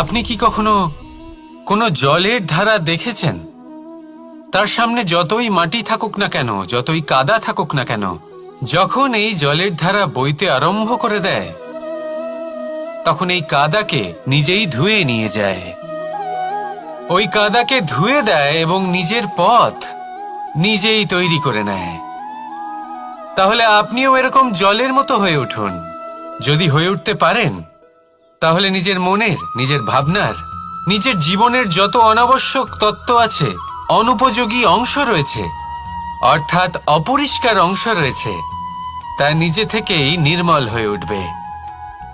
আপনি কি কখনো কোনো জলের ধারা দেখেছেন? তার সামনে যতই মাটি থাকুক না কেন, যতই কাদা থাকুক না কেন, যখন এই জলের ধারা বইতে আরম্ভ করে দেয়, তখন এই কাদাকে নিজেই ধুয়ে নিয়ে যায়। ওই কাদাকে ধুয়ে দেয় এবং নিজের পথ নিজেই তৈরি করে নেয়। তাহলে আপনিও এরকম জলের মতো হয়ে উঠুন। যদি হয়ে উঠতে পারেন, তাহলে নিজের মনের, নিজের ভাবনার, নিজের জীবনের যত অনাবশ্যক তত্ত্ব আছে, অনুপযোগী অংশ রয়েছে, অর্থাৎ অপরিষ্কার অংশ রয়েছে, তা নিজে থেকেই নির্মল হয়ে উঠবে।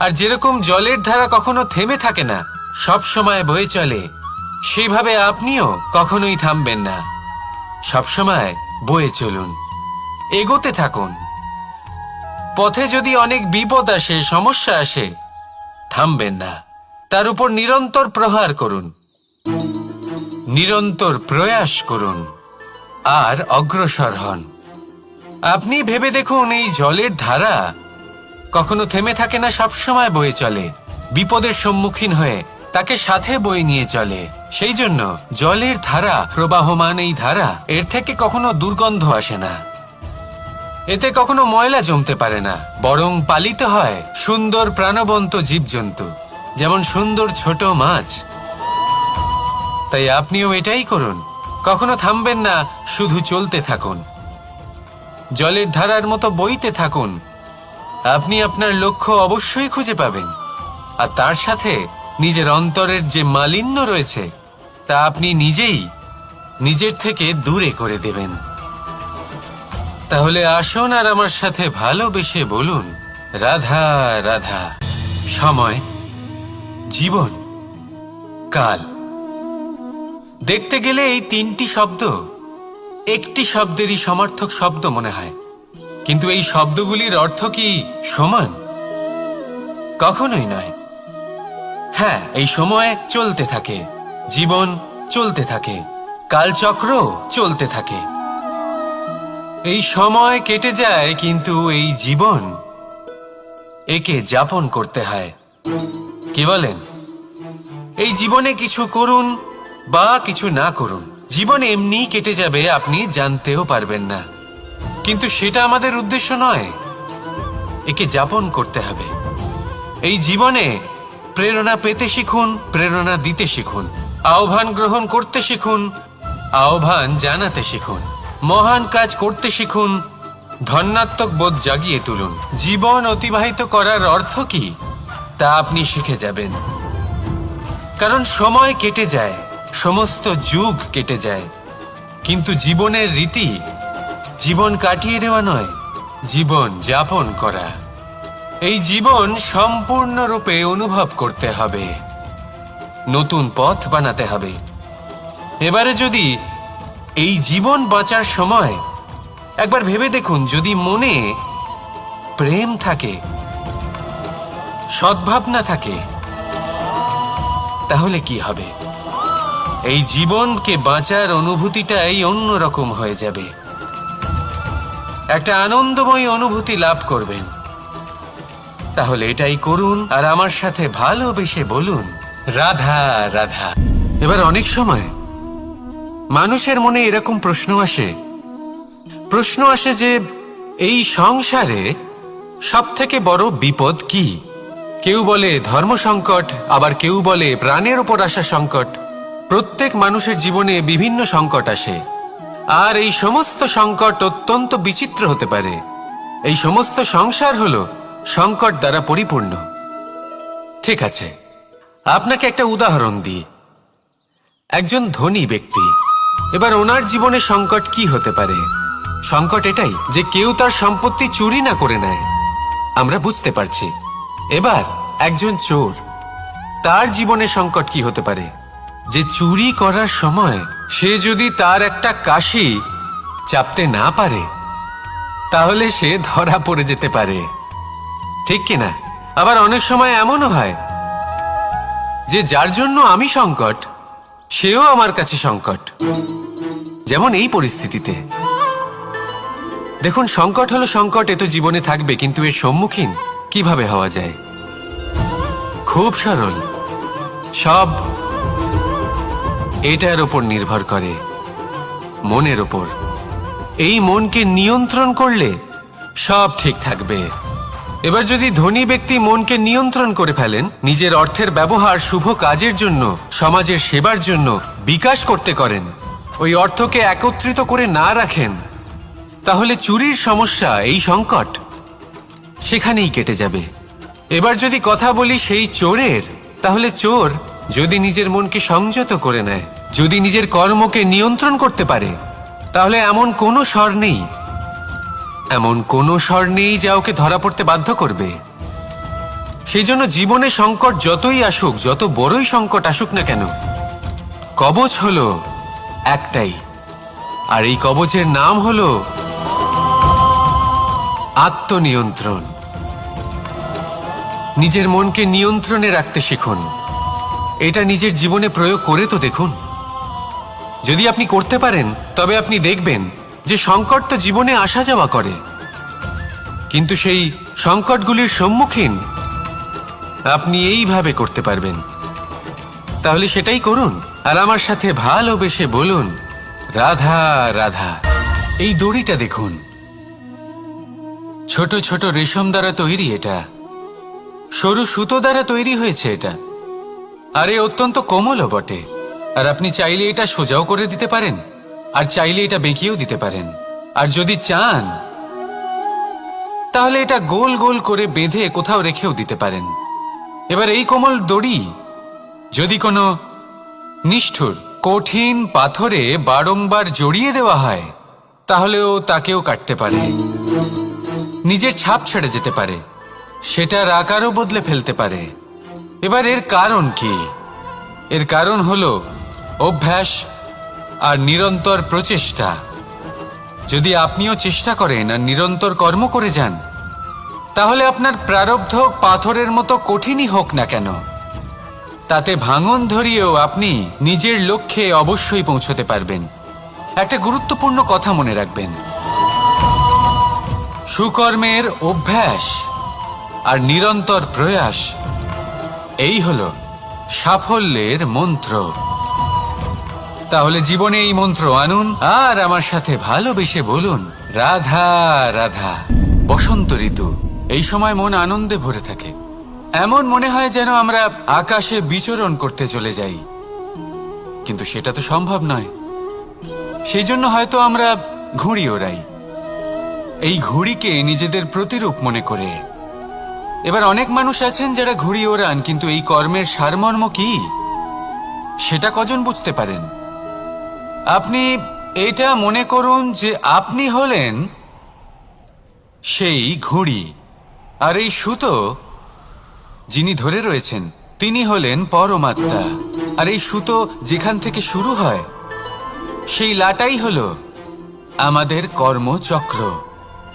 আর যেরকম জলের ধারা কখনো থেমে থাকে না, সব সময় বয়ে চলে, সেইভাবে আপনিও কখনোই থামবেন না। সবসময় বয়ে চলুন, এগোতে থাকুন। পথে যদি অনেক বিপদ আসে, সমস্যা আসে, থামবেন না, তার উপর নিরন্তর প্রহার করুন, নিরন্তর প্রয়াস করুন আর অগ্রসর হন। আপনি ভেবে দেখুন, এই জলের ধারা কখনো থেমে থাকে না, সবসময় বয়ে চলে, বিপদের সম্মুখীন হয়ে তাকে সাথে বয়ে নিয়ে চলে। সেই জন্য জলের ধারা, প্রবাহমান এই ধারা, এর থেকে কখনো দুর্গন্ধ আসে না, এতে কখনো ময়লা জমতে পারে না, বরং পালিত হয় সুন্দর প্রাণবন্ত জীবজন্তু, যেমন সুন্দর ছোট মাছ। তাই আপনিও এটাই করুন, কখনো থামবেন না, শুধু চলতে থাকুন, জলের ধারার মতো বইতে থাকুন। আপনি আপনার লক্ষ্য অবশ্যই খুঁজে পাবেন, আর তার সাথে নিজের অন্তরের যে মালিন্য রয়েছে, তা আপনি নিজেই নিজের থেকে দূরে করে দেবেন। তাহলে আসুন আর আমার সাথে ভালোবেসে বলুন, রাধা রাধা। সময়, জীবন, কাল। দেখতে গেলে এই তিনটি শব্দ একটি শব্দেরই সমার্থক শব্দ মনে হয়, কিন্তু এই শব্দগুলির অর্থ কি সমান? কখনোই নয়। হ্যাঁ, এই সময় চলতে থাকে, জীবন চলতে থাকে, কালচক্র চলতে থাকে। এই সময় কেটে যায়, কিন্তু এই জীবন, একে যাপন করতে হয়। কি বলেন? এই জীবনে কিছু করুন বা কিছু না করুন, জীবন এমনি কেটে যাবে, আপনি জানতেও পারবেন না। কিন্তু সেটা আমাদের উদ্দেশ্য নয়, একে যাপন করতে হবে। এই জীবনে প্রেরণা পেতে শিখুন, প্রেরণা দিতে শিখুন, আহ্বান গ্রহণ করতে শিখুন, আহ্বান জানাতে শিখুন, মহান কাজ করতে শিখুন, ধন্যাত্মক বোধ জাগিয়ে তুলুন। জীবন অতিবাহিত করার অর্থ কি, তা আপনি শিখে যাবেন। কারণ সময় কেটে যায়, সমস্ত যুগ কেটে যায়, কিন্তু জীবনের রীতি জীবন কাটিয়ে দেওয়া নয়, জীবন যাপন করা। এই জীবন সম্পূর্ণরূপে অনুভব করতে হবে, নতুন পথ বানাতে হবে। এবারে যদি এই জীবন বাঁচার সময় একবার ভেবে দেখুন, যদি মনে প্রেম থাকে, সদ্ভাবনা থাকে, তাহলে কি হবে? এই জীবনকে বাঁচার অনুভূতিটাই অন্যরকম হয়ে যাবে, একটা আনন্দময় অনুভূতি লাভ করবেন। তাহলে এটাই করুন আর আমার সাথে ভালোবেসে বলুন, রাধা রাধা। এবার অনেক সময় মানুষের মনে এরকম প্রশ্ন আসে যে এই সংসারে সবথেকে বড় বিপদ কি? কেউ বলে ধর্ম সংকট, আবার কেউ বলে প্রাণের উপর আসা সংকট। প্রত্যেক মানুষের জীবনে বিভিন্ন সংকট আসে, আর এই সমস্ত সংকট অত্যন্ত বিচিত্র হতে পারে। এই সমস্ত সংসার হলো সংকট দ্বারা পরিপূর্ণ। ঠিক আছে, আপনাকে একটা উদাহরণ দিই। একজন ধনী ব্যক্তি, এবার ওনার জীবনে সংকট কি হতে পারে? সংকট এটাই যে কেউ তার সম্পত্তি চুরি না করে নেয়, আমরা বুঝতে পারছি। এবার একজন চোর, তার জীবনে সংকট কি হতে পারে? যে চুরি করার সময় সে যদি তার একটা কাশি চাপতে না পারে, তাহলে সে ধরা পড়ে যেতে পারে, ঠিক কিনা? আবার অনেক সময় এমনও হয় যে যার জন্য আমি সংকট, সেও আমার কাছে সংকট। যেমন এই পরিস্থিতিতে দেখুন, সংকট হলো সংকট, এ তো জীবনে থাকবে, কিন্তু এর সম্মুখীন কিভাবে হওয়া যায়? খুব সরল। সব এটার ওপর নির্ভর করে, মনের ওপর। এই মনকে নিয়ন্ত্রণ করলে সব ঠিক থাকবে। এবার যদি ধনী ব্যক্তি মনকে নিয়ন্ত্রণ করে ফেলেন, নিজের অর্থের ব্যবহার শুভ কাজের জন্য, সমাজের সেবার জন্য বিকাশ করতে করেন, ওই অর্থকে একত্রিত করে না রাখেন, তাহলে চুরির সমস্যা, এই সংকট সেখানেই কেটে যাবে। এবার যদি কথা বলি সেই চোরের, তাহলে চোর যদি নিজের মনকে সংযত করে নেয়, যদি নিজের কর্মকে নিয়ন্ত্রণ করতে পারে, তাহলে এমন কোনো স্বর নেই, এমন কোনো স্বর নেই যা ওকে ধরা পড়তে বাধ্য করবে। সেই জন্য জীবনে সংকট যতই আসুক, যত বড়ই সংকট আসুক না কেন, কবচ হলো একটাই, আর এই কবচের নাম হলো আত্মনিয়ন্ত্রণ। নিজের মনকে নিয়ন্ত্রণে রাখতে শিখুন। এটা নিজের জীবনে প্রয়োগ করে তো দেখুন। যদি আপনি করতে পারেন, তবে আপনি দেখবেন যে সংকট তো জীবনে আসা যাওয়া করে, কিন্তু সেই সংকটগুলির সম্মুখীন আপনি এইভাবে করতে পারবেন। তাহলে সেটাই করুন, আর আমার সাথে ভালোবেসে বলুন, রাধা রাধা। এই দড়িটা দেখুন, ছোট ছোট রেশম দ্বারা তৈরি, এটা সরু সুতো দ্বারা তৈরি হয়েছে এটা, আর এ অত্যন্ত কোমলও বটে। আর আপনি চাইলে এটা সোজাও করে দিতে পারেন, আর চাইলে এটা বেঁকিয়েও দিতে পারেন, আর যদি চান তাহলে এটা গোল গোল করে বেঁধে কোথাও রেখেও দিতে পারেন। এবার এই কোমল দড়ি যদি কোনো নিষ্ঠুর কঠিন পাথরে বারংবার জড়িয়ে দেওয়া হয়, তাহলেও তাকেও কাটতে পারে, নিজের ছাপ ছেড়ে যেতে পারে, সেটার আকারও বদলে ফেলতে পারে। এবার এর কারণ কি? এর কারণ হলো অভ্যাস আর নিরন্তর প্রচেষ্টা। যদি আপনিও চেষ্টা করেন আর নিরন্তর কর্ম করে যান, তাহলে আপনার প্রারব্ধ পাথরের মতো কঠিনই হোক না কেন, তাতে ভাঙন ধরিয়েও আপনি নিজের লক্ষ্যে অবশ্যই পৌঁছতে পারবেন। একটা গুরুত্বপূর্ণ কথা মনে রাখবেন, সুকর্মের অভ্যাস আর নিরন্তর প্রয়াস, এই হলো সাফল্যের মন্ত্র। তাহলে জীবনে এই মন্ত্র আনুন, আর আমার সাথে ভালোবেসে বলুন, রাধা রাধা। বসন্ত ঋতু, এই সময় মন আনন্দে ভরে থাকে। এমন মনে হয় যেন আমরা আকাশে বিচরণ করতে চলে যাই, কিন্তু সেটা তো সম্ভব নয়। সেই জন্য হয়তো আমরা ঘুড়ি ওড়াই, এই ঘুড়িকে নিজেদের প্রতিরূপ মনে করে। এবার অনেক মানুষ আছেন যারা ঘুড়ি ওড়ান, কিন্তু এই কর্মের সারমর্ম কি সেটা কজন বুঝতে পারেন? আপনি এটা মনে করুন যে আপনি হলেন সেই ঘুড়ি, আর এই সুতো যিনি ধরে রয়েছেন তিনি হলেন পরমাত্মা। আর এই সুতো যেখান থেকে শুরু হয়, সেই লাটাই হলো আমাদের কর্মচক্র।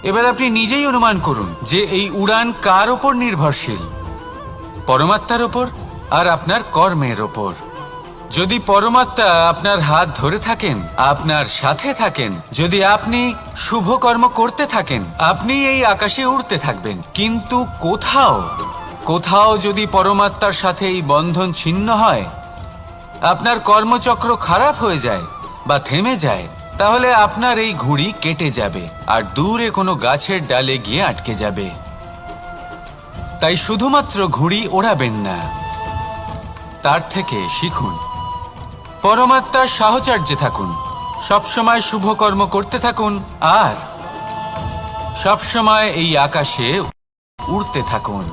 এবার আপনি নিজেই অনুমান করুন যে এই উড়ান কার ওপর নির্ভরশীল? পরমাত্মার ওপর আর আপনার কর্মের ওপর। যদি পরমাত্মা আপনার হাত ধরে থাকেন, আপনার সাথে থাকেন, যদি আপনি শুভ কর্ম করতে থাকেন, আপনি এই আকাশে উড়তে থাকবেন। কিন্তু কোথাও কোথাও যদি পরমাত্মার সাথে এই বন্ধন ছিন্ন হয়, আপনার কর্মচক্র খারাপ হয়ে যায় বা থেমে যায়, তাহলে আপনার এই ঘুড়ি কেটে যাবে আর দূরে কোনো গাছের ডালে গিয়ে আটকে যাবে। তাই শুধুমাত্র ঘুড়ি ওড়াবেন না, তার থেকে শিখুন, পরমাত্মার সাহচর্যে থাকুন, সবসময় শুভ কর্ম করতে থাকুন, আর সবসময় এই আকাশে উড়তে থাকুন।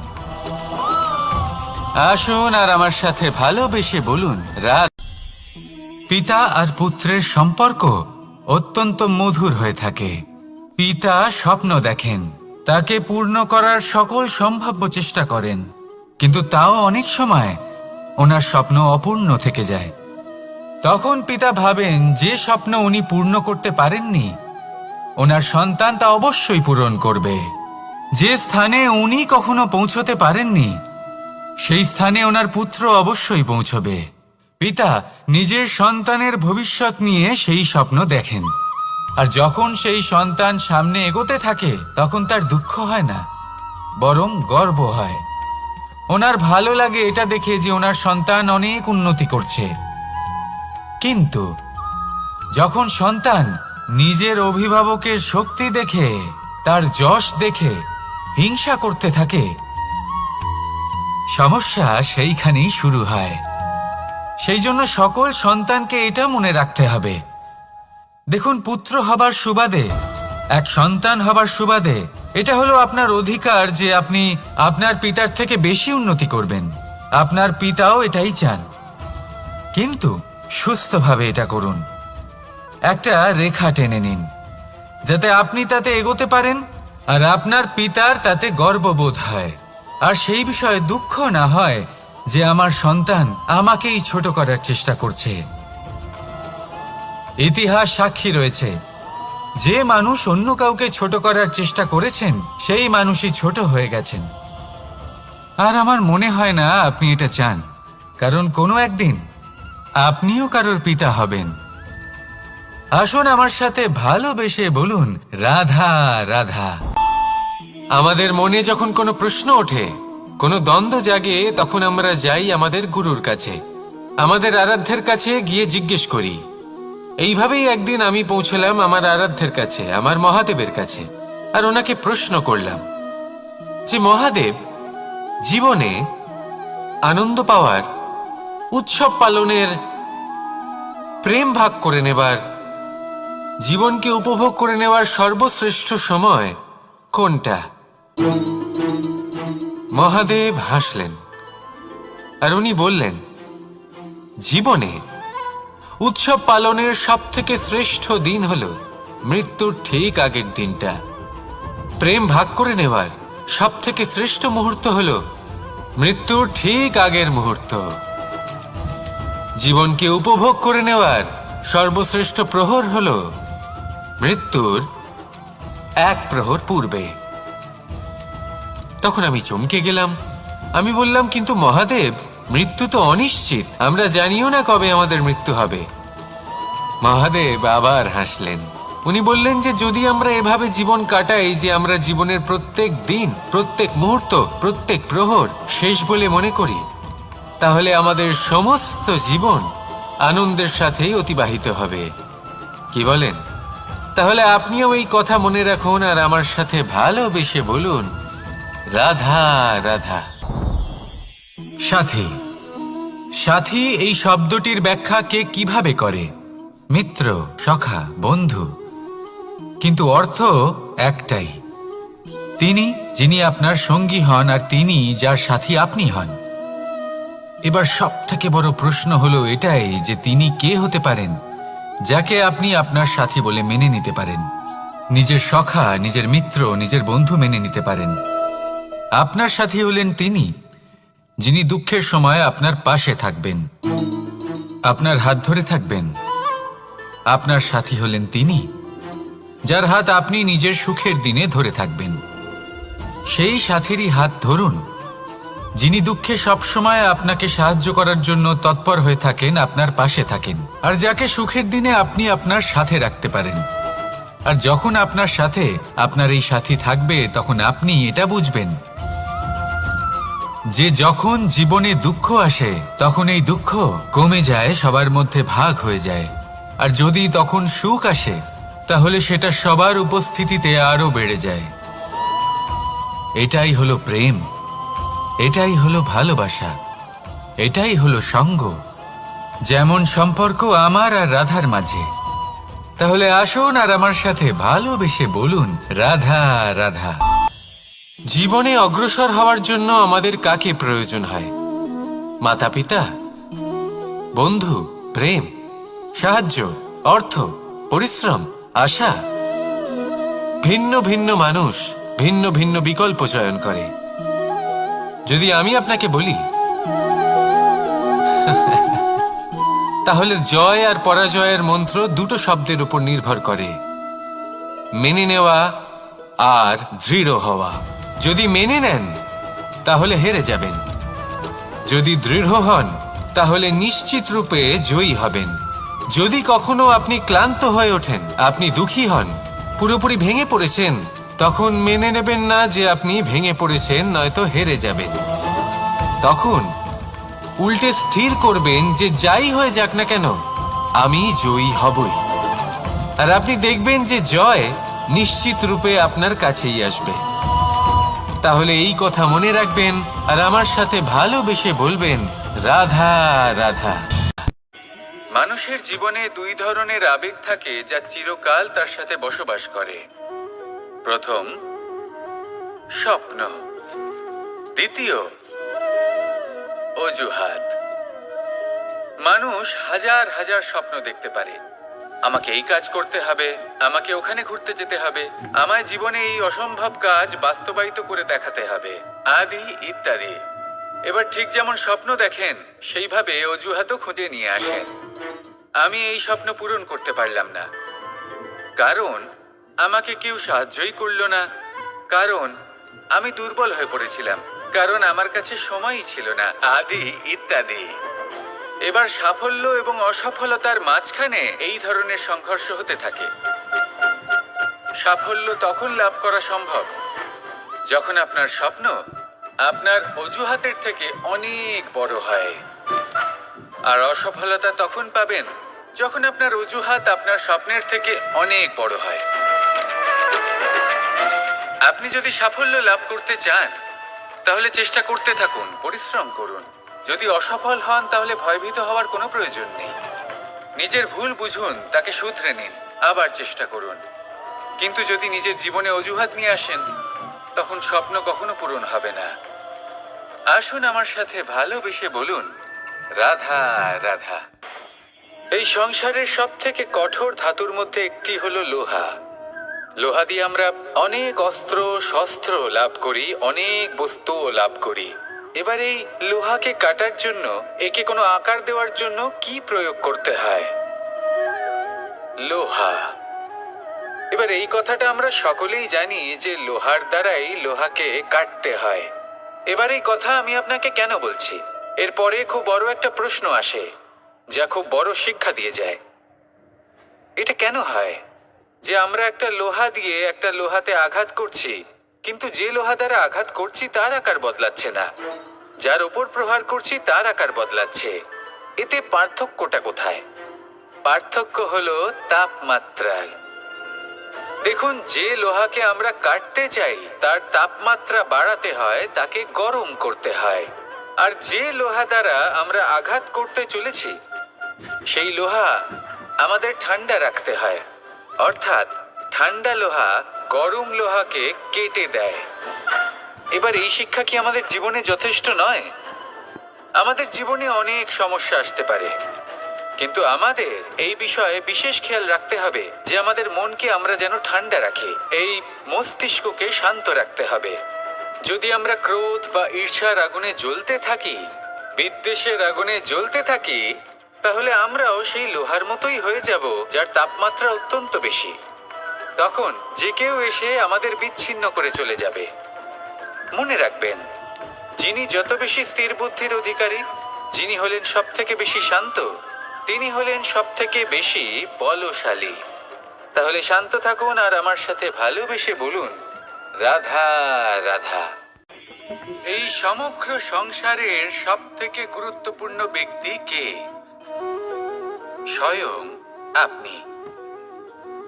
আসুন আর আমার সাথে ভালোবেসে বলুন, রাত। পিতা আর পুত্রের সম্পর্ক অত্যন্ত মধুর হয়ে থাকে। পিতা স্বপ্ন দেখেন, তাকে পূর্ণ করার সকল সম্ভাব্য চেষ্টা করেন, কিন্তু তাও অনেক সময় ওনার স্বপ্ন অপূর্ণ থেকে যায়। তখন পিতা ভাবেন যে স্বপ্ন উনি পূর্ণ করতে পারেননি, ওনার সন্তান তা অবশ্যই পূরণ করবে। যে স্থানে উনি কখনো পৌঁছতে পারেননি, সেই স্থানে ওনার পুত্র অবশ্যই পৌঁছবে। পিতা নিজের সন্তানের ভবিষ্যৎ নিয়ে সেই স্বপ্ন দেখেন। আর যখন সেই সন্তান সামনে এগোতে থাকে তখন তার দুঃখ হয় না, বরং গর্ব হয়। ওনার ভালো লাগে এটা দেখে যে ওনার সন্তান অনেক উন্নতি করছে। কিন্তু যখন সন্তান নিজের অভিভাবকের শক্তি দেখে, তার যশ দেখে হিংসা করতে থাকে, সমস্যা সেইখানেই শুরু হয়। সেই জন্য সকল সন্তানকে এটা মনে রাখতে হবে, দেখুন, পুত্র হবার সুবাদে, এক সন্তান হবার সুবাদে এটা হলো আপনার অধিকার যে আপনি আপনার পিতার থেকে বেশি উন্নতি করবেন। আপনার পিতাও এটাই চান, কিন্তু সুস্থভাবে এটা করুন। একটা রেখা টেনে নিন যাতে আপনি তাতে এগোতে পারেন আর আপনার পিতার তাতে গর্ববোধ হয়, আর সেই বিষয়ে দুঃখ না হয় যে আমার সন্তান আমাকেই ছোট করার চেষ্টা করছে। ইতিহাস সাক্ষী রয়েছে, যে মানুষ অন্য কাউকে ছোট করার চেষ্টা করেছেন সেই মানুষই ছোট হয়ে গেছেন। আর আমার মনে হয় না আপনি এটা চান, কারণ কোনো একদিন আপনিও কারোর পিতা হবেন। আসুন আমার সাথে ভালোবেসে বলুন, রাধা রাধা। আমাদের মনে যখন কোনো প্রশ্ন ওঠে, কোনো দ্বন্দ্ব জাগে, তখন আমরা যাই আমাদের গুরুর কাছে, আমাদের আরাধ্যের কাছে গিয়ে জিজ্ঞেস করি। এইভাবেই একদিন আমি পৌঁছলাম আমার আরাধ্যের কাছে, আমার মহাদেবের কাছে, আর ওনাকে প্রশ্ন করলাম যে মহাদেব, জীবনে আনন্দ পাওয়ার, উৎসব পালনের, প্রেম ভাগ করে নেবার, জীবনকে উপভোগ করে নেওয়ার সর্বশ্রেষ্ঠ সময় কোনটা? মহাদেব হাসলেন আর উনি বললেন, জীবনে উৎসব পালনের সবথেকে শ্রেষ্ঠ দিন হল মৃত্যুর ঠিক আগের দিনটা। প্রেম ভাগ করে নেওয়ার সবথেকে শ্রেষ্ঠ মুহূর্ত হল মৃত্যুর ঠিক আগের মুহূর্ত। জীবনকে উপভোগ করে নেওয়ার সর্বশ্রেষ্ঠ প্রহর হল মৃত্যুর এক প্রহর পূর্বে। তখন আমি চমকে গেলাম। আমি বললাম, কিন্তু মহাদেব, মৃত্যু তো অনিশ্চিত, আমরা জানিও না কবে আমাদের মৃত্যু হবে। মহাদেব আবার হাসলেন। উনি বললেন যে যদি আমরা এভাবে জীবন কাটাই যে আমরা জীবনের প্রত্যেক দিন, প্রত্যেক মুহূর্ত, প্রত্যেক প্রহর শেষ বলে মনে করি, তাহলে আমাদের সমস্ত জীবন আনন্দের সাথেই অতিবাহিত হবে। কি বলেন? তাহলে আপনিও এই কথা মনে রাখুন আর আমার সাথে ভালোবেসে বলুন, রাধা রাধা। সাথী, সাথী এই শব্দটির ব্যাখ্যা কে কিভাবে করে? মিত্র, সখা, বন্ধু, কিন্তু অর্থ একটাই। তিনি যিনি আপনার সঙ্গী হন আর তিনি যার সাথী আপনি হন। এবার সব থেকে বড় প্রশ্ন হলো এটাই যে তিনি কে হতে পারেন যাকে আপনি আপনার সাথী বলে মেনে নিতে পারেন, নিজের সখা, নিজের মিত্র, নিজের বন্ধু মেনে নিতে পারেন। আপনার সাথী হলেন তিনি যিনি দুঃখের সময় আপনার পাশে থাকবেন, আপনার হাত ধরে থাকবেন। আপনার সাথী হলেন তিনি যার হাত আপনি নিজের সুখের দিনে ধরে থাকবেন। সেই সাথীরই হাত ধরুন যিনি দুঃখে সবসময় আপনাকে সাহায্য করার জন্য তৎপর হয়ে থাকেন, আপনার পাশে থাকেন, আর যাকে সুখের দিনে আপনি আপনার সাথে রাখতে পারেন। আর যখন আপনার সাথে আপনার এই সাথী থাকবে তখন আপনি এটা বুঝবেন যে যখন জীবনে দুঃখ আসে তখন এই দুঃখ কমে যায়, সবার মধ্যে ভাগ হয়ে যায়। আর যদি তখন সুখ আসে তাহলে সেটা সবার উপস্থিতিতে আরো বেড়ে যায়। এটাই হলো প্রেম, এটাই হলো ভালোবাসা, এটাই হলো সঙ্গ। যেমন সম্পর্ক আমার আর রাধার মাঝে। তাহলে আসুন আর আমার সাথে ভালোবেসে বলুন, রাধা রাধা। জীবনে অগ্রসর হওয়ার জন্য আমাদের কাকে প্রয়োজন হয়? মাতা পিতা, বন্ধু, প্রেম, সাহায্য, অর্থ, পরিশ্রম, আশা। ভিন্ন ভিন্ন মানুষ ভিন্ন ভিন্ন বিকল্প চয়ন করে। যদি আমি আপনাকে বলি তাহলে জয় আর পরাজয়ের মন্ত্র দুটো শব্দের উপর নির্ভর করে, মেনে নেওয়া আর দৃঢ় হওয়া। যদি মেনে নেন তাহলে হেরে যাবেন, যদি দৃঢ় হন তাহলে নিশ্চিত রূপে জয়ী হবেন। যদি কখনো আপনি ক্লান্ত হয়ে ওঠেন, আপনি দুঃখী হন, পুরোপুরি ভেঙে পড়েছেন, তখন মেনে নেবেন না যে আপনি ভেঙে পড়েছেন, নয়তো হেরে যাবেন। তখন উল্টে স্থির করবেন যে যাই হয়ে যাক না কেন, আমি জয়ী হবই। আর আপনি দেখবেন যে জয় নিশ্চিত রূপে আপনার কাছেই আসবে। তাহলে এই কথা মনে রাখবেন আর আমার সাথে ভালোবেসে বলবেন, রাধা রাধা। মানুষের জীবনে দুই ধরনের আবেগ থাকে যা চিরকাল তার সাথে বসবাস করে। প্রথম, স্বপ্ন। দ্বিতীয়, অজুহাত। মানুষ হাজার হাজার স্বপ্ন দেখতে পারে। আমাকে এই কাজ করতে হবে, আমাকে ওখানে ঘুরতে যেতে হবে, আমায় জীবনে এই অসম্ভব কাজ বাস্তবায়িত করে দেখাতে হবে, আদি ইত্যাদি। এবার ঠিক যেমন স্বপ্ন দেখেন, সেইভাবে অজুহাতও খুঁজে নিয়ে আসেন। আমি এই স্বপ্ন পূরণ করতে পারলাম না, কারণ আমাকে কেউ সাহায্যই করলো না, কারণ আমি দুর্বল হয়ে পড়েছিলাম, কারণ আমার কাছে সময়ই ছিল না, আদি ইত্যাদি। এবার সাফল্য এবং অসফলতার মাঝখানে এই ধরনের সংঘর্ষ হতে থাকে। সাফল্য তখন লাভ করা সম্ভব যখন আপনার স্বপ্ন আপনার অজুহাতের থেকে অনেক বড় হয়, আর অসফলতা তখন পাবেন যখন আপনার অজুহাত আপনার স্বপ্নের থেকে অনেক বড় হয়। আপনি যদি সাফল্য লাভ করতে চান, তাহলে চেষ্টা করতে থাকুন, পরিশ্রম করুন। যদি অসফল হন, তাহলে ভয়ভীত হওয়ার কোনো প্রয়োজন নেই। নিজের ভুল বুঝুন, তাকে শুধরে নিন, আবার চেষ্টা করুন। কিন্তু যদি নিজের জীবনে অজুহাত নিয়ে আসেন, তখন স্বপ্ন কখনো পূরণ হবে না। আসুন আমার সাথে ভালোবেসে বলুন, রাধা রাধা। এই সংসারের সব থেকে কঠোর ধাতুর মধ্যে একটি হলো লোহা। লোহা দিয়ে আমরা অনেক অস্ত্র শস্ত্র লাভ করি, অনেক বস্তুও লাভ করি। এবার এই লোহাকে কাটার জন্য, একে কোনো আকার দেওয়ার জন্য কি প্রয়োগ করতে হয়? লোহা। এবার এই কথাটা আমরা সকলেই জানি যে লোহার দ্বারাই লোহাকে কাটতে হয়। এবার এই কথা আমি আপনাকে কেন বলছি? এরপরে খুব বড় একটা প্রশ্ন আসে, যা খুব বড় শিক্ষা দিয়ে যায়। এটা কেন হয় যে আমরা একটা লোহা দিয়ে একটা লোহাতে আঘাত করছি, কিন্তু যে লোহা দ্বারা আঘাত করছি তার আকার বদলাচ্ছে না, যার ওপর প্রহার করছি তার আকার বদলাচ্ছে? এতে পার্থক্যটা কোথায়? পার্থক্য হলো তাপমাত্রার। দেখুন, যে লোহাকে আমরা কাটতে চাই তার তাপমাত্রা বাড়াতে হয়, তাকে গরম করতে হয়। আর যে লোহা দ্বারা আমরা আঘাত করতে চলেছি, সেই লোহা আমাদের ঠান্ডা রাখতে হয়। অর্থাৎ ঠান্ডা লোহা গরম লোহাকে কেটে দেয়। এবার এই শিক্ষা কি আমাদের জীবনে যথেষ্ট নয়? আমাদের জীবনে অনেক সমস্যা আসতে পারে, কিন্তু আমাদের এই বিষয়ে বিশেষ খেয়াল রাখতে হবে যে আমাদের মনকে আমরা যেন ঠান্ডা রাখি, এই মস্তিষ্ককে শান্ত রাখতে হবে। যদি আমরা ক্রোধ বা ঈর্ষার আগুনে জ্বলতে থাকি, বিদ্বেষের আগুনে জ্বলতে থাকি, তাহলে আমরাও সেই লোহার মতোই হয়ে যাব যার তাপমাত্রা অত্যন্ত বেশি। তখন যে কেউ এসে আমাদের বিচ্ছিন্ন করে চলে যাবে। মনে রাখবেন, যিনি যত বেশি স্থির বুদ্ধির অধিকারী, যিনি হলেন সব থেকে বেশি শান্ত, তিনি হলেন সব থেকে বেশি বলশালী। তাহলে শান্ত থাকুন আর আমার সাথে ভালোবেসে বলুন, রাধা রাধা। এই সমগ্র সংসারের সব থেকে গুরুত্বপূর্ণ ব্যক্তি কে? স্বয়ং আপনি।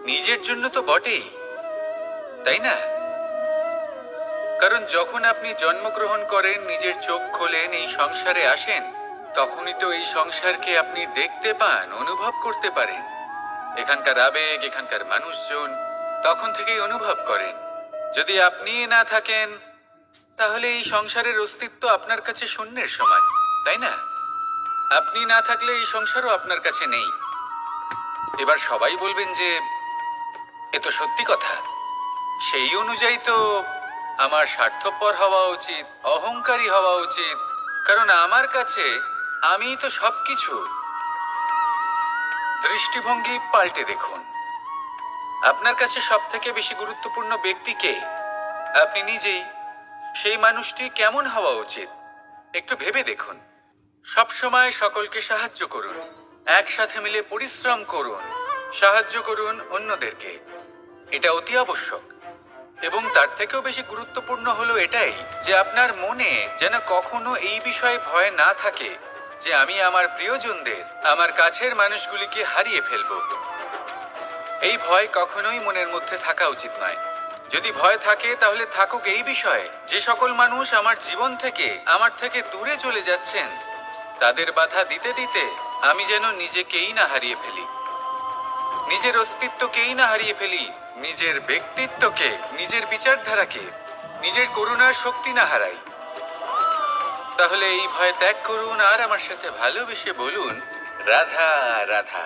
নিজের জন্য তো বটেই, তাই না? কারণ যখন আপনি জন্মগ্রহণ করেন, নিজের চোখ খোলেন, এই সংসারে আসেন, তখনই তো এই সংসারকে আপনি দেখতে পান, অনুভব করতে পারেন। এখানকার আবেগ, এখানকার মানুষজন তখন থেকেই অনুভব করেন। যদি আপনি না থাকেন, তাহলে এই সংসারের অস্তিত্ব আপনার কাছে শূন্যের সমান, তাই না? আপনি না থাকলে এই সংসারও আপনার কাছে নেই। এবার সবাই বলবেন যে এ তো সত্যি কথা। সেই অনুযায়ী তো আমার স্বার্থপর হওয়া উচিত, অহংকারী হওয়া উচিত, কারণ আমার কাছে আমিই তো সবকিছু। দৃষ্টিভঙ্গি পাল্টে দেখুন। আপনার কাছে সব থেকে বেশি গুরুত্বপূর্ণ ব্যক্তি কে? আপনি নিজেই। সেই মানুষটি কেমন হওয়া উচিত একটু ভেবে দেখুন। সবসময় সকলকে সাহায্য করুন, একসাথে মিলে পরিশ্রম করুন, সাহায্য করুন অন্যদেরকে। এটা অতি আবশ্যক। এবং তার থেকেও বেশি গুরুত্বপূর্ণ হলো এটাই যে আপনার মনে যেন কখনো এই বিষয়ে ভয় না থাকে যে আমি আমার প্রিয়জনদের, আমার কাছের মানুষগুলিকে হারিয়ে ফেলবো। এই ভয় কখনোই মনের মধ্যে থাকা উচিত নয়। যদি ভয় থাকে তাহলে থাকুক এই বিষয়ে যে সকল মানুষ আমার জীবন থেকে, আমার থেকে দূরে চলে যাচ্ছেন, তাদের বাধা দিতে দিতে আমি যেন নিজেকেই না হারিয়ে ফেলি, নিজের অস্তিত্বকেই না হারিয়ে ফেলি, নিজের ব্যক্তিত্বকে, নিজের বিচারধারাকে, নিজের করুণার শক্তি না হারাই। তাহলে এই ভয় ত্যাগ করুন আর আমার সাথে ভালোবেসে বলুন, রাধা রাধা।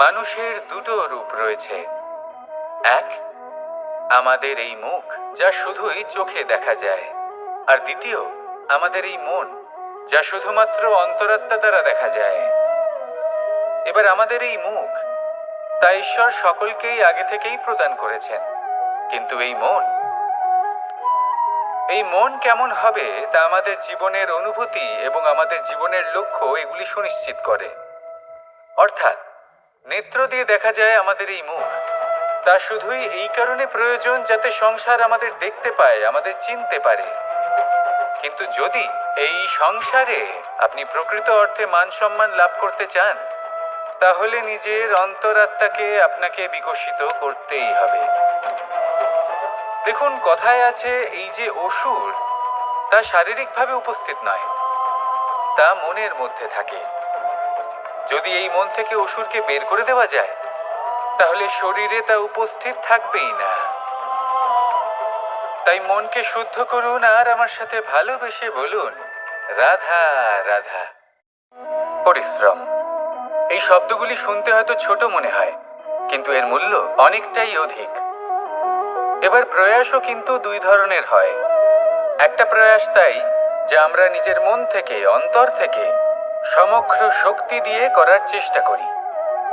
মানুষের দুটো রূপ রয়েছে। এক, আমাদের এই মুখ যা শুধুই চোখে দেখা যায়, আর দ্বিতীয় আমাদের এই মন যা শুধুমাত্র অন্তরাত্মা দ্বারা দেখা যায়। এবার আমাদের এই মুখ তা ঈশ্বর সকলকেই আগে থেকেই প্রদান করেছেন, কিন্তু এই মন কেমন হবে তা আমাদের জীবনের অনুভূতি এবং আমাদের জীবনের লক্ষ্য এগুলি সুনিশ্চিত করে। অর্থাৎ নেত্র দিয়ে দেখা যায় আমাদের এই মুখ, তা শুধুই এই কারণে প্রয়োজন যাতে সংসার আমাদের দেখতে পায়, আমাদের চিনতে পারে। কিন্তু যদি এই সংসারে আপনি প্রকৃত অর্থে মান সম্মান লাভ করতে চান, তাহলে নিজের অন্তরাত্মাকে আপনাকে বিকশিত করতেই হবে। দেখুন, কথায় আছে এই যে অসুর, তা শারীরিকভাবে উপস্থিত নয়, তা মনের মধ্যে থাকে। যদি এই মন থেকে অসুরকে বের করে দেওয়া যায়, তাহলে শরীরে তা উপস্থিত থাকবেই না। তাই মনকে শুদ্ধ করুন আর আমার সাথে ভালোবেসে বলুন, রাধা রাধা। পরিশ্রম, এই শব্দগুলি শুনতে হয়তো ছোট মনে হয়, কিন্তু এর মূল্য অনেকটাই অধিক। এবার প্রয়াসও কিন্তু দুই ধরনের হয়। একটা প্রয়াস তাই যা আমরা নিজের মন থেকে, অন্তর থেকে সমগ্র শক্তি দিয়ে করার চেষ্টা করি।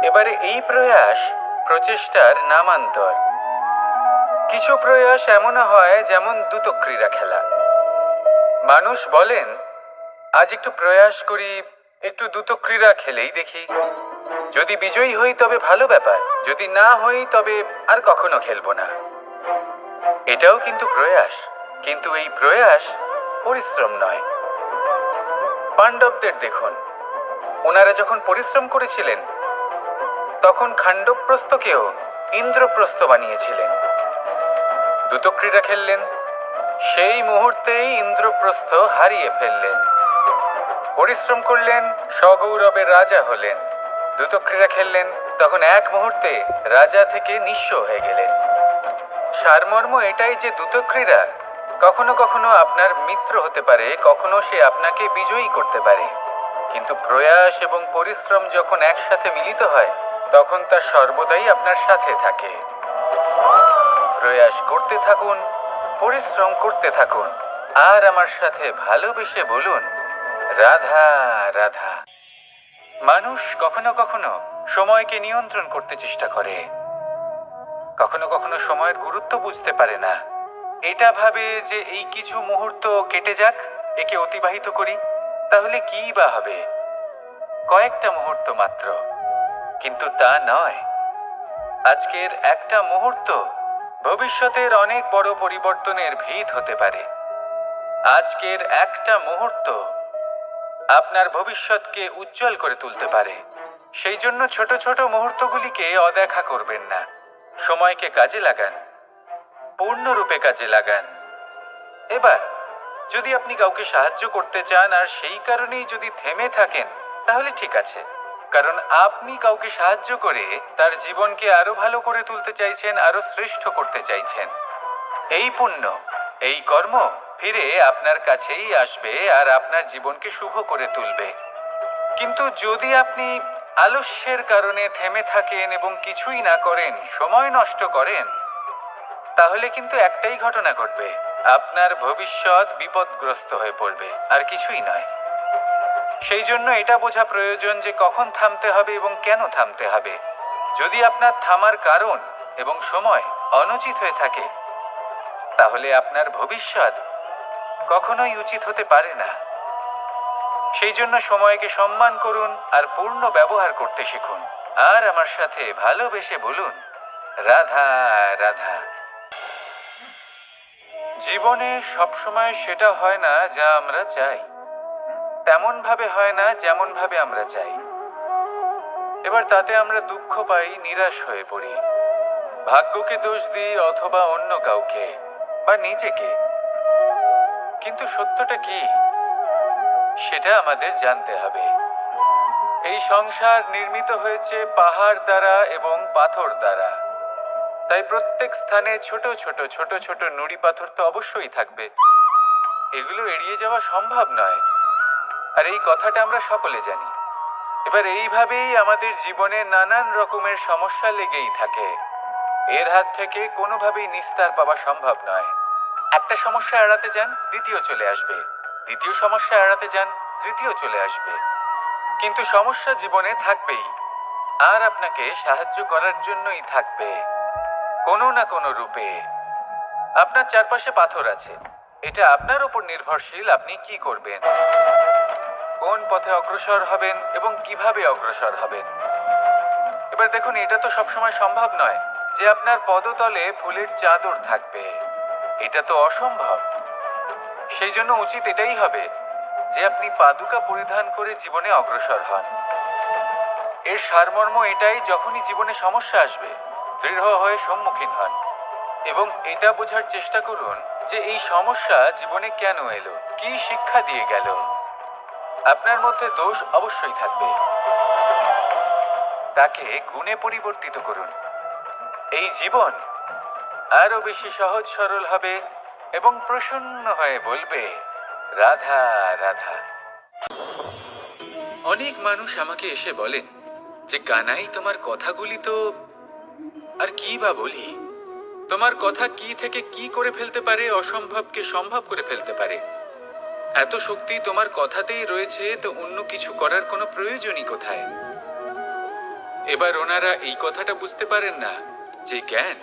এবারে এই প্রয়াস প্রচেষ্টার নামান্তর। কিছু প্রয়াস এমনও হয় যেমন দ্রুতক্রীড়া খেলা। মানুষ বলেন, আজ একটু প্রয়াস করি, একটু দ্রুতক্রীড়া খেলেই দেখি, যদি বিজয়ী হই তবে ভালো ব্যাপার, যদি না হই তবে আর কখনো খেলবো না। এটাও কিন্তু প্রয়াস, কিন্তু এই প্রয়াস পরিশ্রম নয়। পাণ্ডবদের দেখুন, ওনারা যখন পরিশ্রম করেছিলেন তখন খাণ্ডবপ্রস্থকেও ইন্দ্রপ্রস্থ বানিয়েছিলেন। দ্রুতক্রীড়া খেললেন, সেই মুহূর্তেই ইন্দ্রপ্রস্থ হারিয়ে ফেললেন। পরিশ্রম করলেন, সগৌরবে রাজা হলেন। দ্রুতক্রীড়া খেললেন, তখন এক মুহূর্তে রাজা থেকে নিঃস্ব হয়ে গেলেন। সারমর্ম এটাই যে দ্রুতক্রীড়া কখনো কখনো আপনার মিত্র হতে পারে, কখনো সে আপনাকে বিজয়ী করতে পারে, কিন্তু প্রয়াস এবং পরিশ্রম যখন একসাথে মিলিত হয় তখন তা সর্বদাই আপনার সাথে থাকে। প্রয়াস করতে থাকুন, পরিশ্রম করতে থাকুন, আর আমার সাথে ভালোবেসে বলুন, রাধা রাধা। মানুষ কখনো কখনো সময়কে নিয়ন্ত্রণ করতে চেষ্টা করে, কখনো কখনো সময়ের গুরুত্ব বুঝতে পারে না। এটা ভাবে যে এই কিছু মুহূর্ত কেটে যাক, একে অতিবাহিত করি, তাহলে কি বা হবে, কয়েকটা মুহূর্ত মাত্র। কিন্তু তা নয়। আজকের একটা মুহূর্ত ভবিষ্যতের অনেক বড় পরিবর্তনের ভিত হতে পারে। আজকের একটা মুহূর্ত আপনার ভবিষ্যৎকে উজ্জ্বল করে তুলতে পারে। সেই জন্য ছোট ছোট মুহূর্তগুলিকে অদেখা করবেন না। সময়কে কাজে লাগান, পূর্ণরূপে কাজে লাগান। এবার যদি আপনি কাউকে সাহায্য করতে চান আর সেই কারণেই যদি থেমে থাকেন, তাহলে ঠিক আছে, কারণ আপনি কাউকে সাহায্য করে তার জীবনকে আরো ভালো করে তুলতে চাইছেন, আরো শ্রেষ্ঠ করতে চাইছেন। এই পুণ্য, এই কর্ম ফিরে আপনার কাছেই আসবে আর আপনার জীবনকে শুভ করে তুলবে। কিন্তু যদি আপনি আলস্যের কারণে থেমে থাকেন এবং কিছুই না করেন, সময় নষ্ট করেন, তাহলে কিন্তু একটাই ঘটনা ঘটবে, আপনার ভবিষ্যৎ বিপদগ্রস্ত হয়ে পড়বে, আর কিছুই নয়। সেই জন্য এটা বোঝা প্রয়োজন যে কখন থামতে হবে এবং কেন থামতে হবে। যদি আপনার থামার কারণ এবং সময় অনুচিত হয়ে থাকে, তাহলে আপনার ভবিষ্যৎ কখনোই উচিত হতে পারে না। সেই জন্য সময়কে সম্মান করুন আর পূর্ণ ব্যবহার করতে শিখুন। আর আমার সাথে ভালোবেসে বলুন, রাধা রাধা। জীবনে সবসময় সেটা হয় না যা আমরা চাই, তেমন ভাবে হয় না যেমন ভাবে আমরা চাই। এবার তাতে আমরা দুঃখ পাই, নিরাশ হয়ে পড়ি, ভাগ্যকে দোষ দিই অথবা অন্য কাউকে বা নিজেকে। কিন্তু সত্যটা কি সেটা আমাদের জানতে হবে। এই সংসার নির্মিত হয়েছে পাহাড় দ্বারা এবং পাথর দ্বারা, তাই প্রত্যেক স্থানে ছোট ছোট ছোট ছোট নুড়ি পাথর তো অবশ্যই থাকবে। এগুলো এড়িয়ে যাওয়া সম্ভব নয়, আর এই কথাটা আমরা সকলে জানি। এবার এইভাবেই আমাদের জীবনে নানান রকমের সমস্যা লেগেই থাকে। এর হাত থেকে কোনোভাবেই নিস্তার পাওয়া সম্ভব নয়। একটা সমস্যা এড়াতে যান, দ্বিতীয় চলে আসবে, দ্বিতীয় সমস্যা এড়াতে যান, তৃতীয় চলে আসবে। কিন্তু সমস্যা জীবনে থাকবেই, আর আপনাকে সাহায্য করার জন্যই থাকবে কোনো না কোনো রূপে। আপনার চারপাশে পাথর আছে, এটা আপনার উপর নির্ভরশীল আপনি কি করবেন, কোন পথে অগ্রসর হবেন এবং কিভাবে অগ্রসর হবেন। এবার দেখুন, এটা তো সবসময় সম্ভব নয় যে আপনার পদতলে ফুলের চাদর থাকবে, এটা তো অসম্ভব। সেই জন্য উচিত এটাই হবে যে আপনি পাদুকা পরিধান করে জীবনে অগ্রসর হন। এর সারমর্ম এটাই, যখনই জীবনে সমস্যা আসবে দৃঢ় হয়ে সম্মুখীন হন এবং এটা বোঝার চেষ্টা করুন যে এই সমস্যা জীবনে কেন এলো, কি শিক্ষা দিয়ে গেল। আপনার মধ্যে দোষ অবশ্যই থাকবে, তাকে গুণে পরিবর্তিত করুন। এই জীবন আরো বেশি সহজ সরল হবে এবং প্রসন্ন হয়ে বলবে, রাধা রাধা। অনেক মানুষ আমাকে এসে বলেন যে কানাই, তোমার কথাগুলি তো আর কি বা বলি, তোমার কথা কি থেকে কি করে ফেলতে পারে, অসম্ভবকে সম্ভব করে ফেলতে পারে। এত শক্তি তোমার কথাতেই রয়েছে, তো অন্য কিছু করার কোনো প্রয়োজনই কোথায়? এবার ওনারা এই কথাটা বুঝতে পারেন না যে জ্ঞান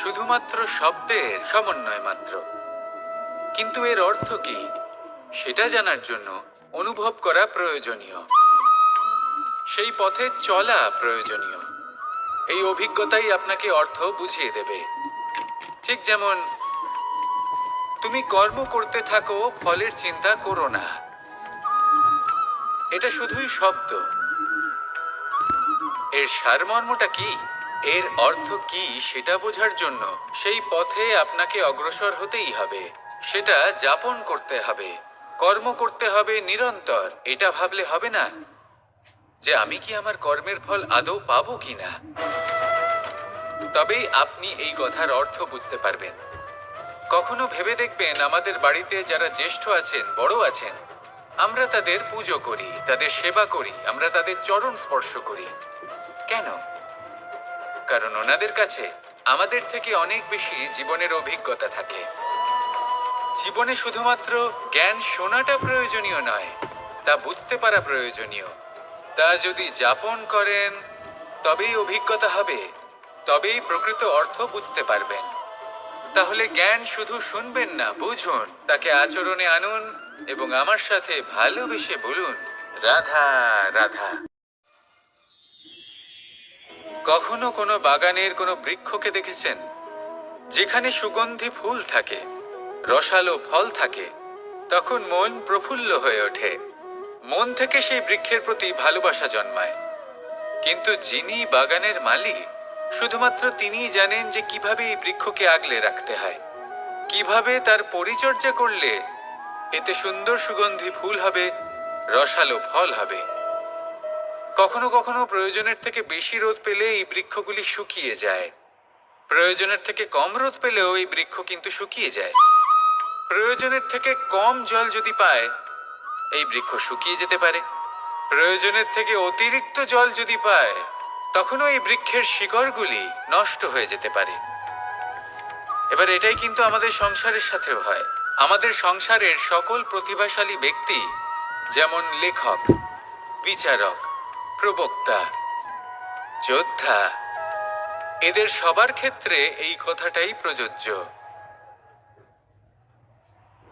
শুধুমাত্র শব্দের সমন্বয় মাত্র। কিন্তু এর অর্থ কি সেটা জানার জন্য অনুভব করা প্রয়োজনীয়, সেই পথে চলা প্রয়োজনীয়। এই অভিজ্ঞতাই আপনাকে অর্থ বুঝিয়ে দেবে। ঠিক যেমন তুমি কর্ম করতে থাকো, ফলের চিন্তা করো না, এটা শুধুই শব্দ। এর সারমর্মটা কি, এর অর্থ কি সেটা বোঝার জন্য সেই পথে আপনাকে অগ্রসর হতেই হবে, সেটা যাপন করতে হবে, কর্ম করতে হবে নিরন্তর। এটা ভাবলে হবে না যে আমি কি আমার কর্মের ফল আদৌ পাবো কিনা, তবেই আপনি এই কথার অর্থ বুঝতে পারবেন। কখনো ভেবে দেখবেন, আমাদের বাড়িতে যারা জ্যেষ্ঠ আছেন, বড় আছেন, আমরা তাদের পুজো করি, তাদের সেবা করি, আমরা তাদের চরণ স্পর্শ করি। কেন? কারণ ওনাদের কাছে আমাদের থেকে অনেক বেশি জীবনের অভিজ্ঞতা থাকে। জীবনে শুধুমাত্র জ্ঞান শোনাটা প্রয়োজনীয় নয়, তা বুঝতে পারা প্রয়োজনীয়। তা যদি যাপন করেন তবেই অভিজ্ঞতা হবে, তবেই প্রকৃত অর্থ বুঝতে পারবেন। তাহলে জ্ঞান শুধু শুনবেন না, বুঝুন, তাকে আচরণে আনুন এবং আমার সাথে ভালোবেসে বলুন, রাধা রাধা। কখনো কোনো বাগানের কোনো বৃক্ষকে দেখেছেন যেখানে সুগন্ধি ফুল থাকে, রসালো ফল থাকে? তখন মন প্রফুল্ল হয়ে ওঠে, মন থেকে সেই বৃক্ষের প্রতি ভালোবাসা জন্মায়। কিন্তু যিনি বাগানের মালিক, শুধুমাত্র তিনিই জানেন যে কিভাবে এই বৃক্ষকে আগলে রাখতে হয়, কিভাবে তার পরিচর্যা করলে এতে সুন্দর সুগন্ধি ফুল হবে, রসালো ফল হবে। কখনো কখনো প্রয়োজনের থেকে বেশি রোদ পেলে এই বৃক্ষগুলি শুকিয়ে যায়, প্রয়োজনের থেকে কম রোদ পেলেও এই বৃক্ষ কিন্তু শুকিয়ে যায়। প্রয়োজনের থেকে কম জল যদি পায়, এই বৃক্ষ শুকিয়ে যেতে পারে। প্রয়োজনের থেকে অতিরিক্ত জল যদি পায়, তখনও এই বৃক্ষের শিকড়গুলি নষ্ট হয়ে যেতে পারে। এবার এটাই কিন্তু আমাদের সংসারের সাথেও হয়। আমাদের সংসারের সকল প্রতিভাশালী ব্যক্তি, যেমন লেখক, বিচারক, প্রবক্তা, যোদ্ধা, এদের সবার ক্ষেত্রে এই কথাটাই প্রযোজ্য।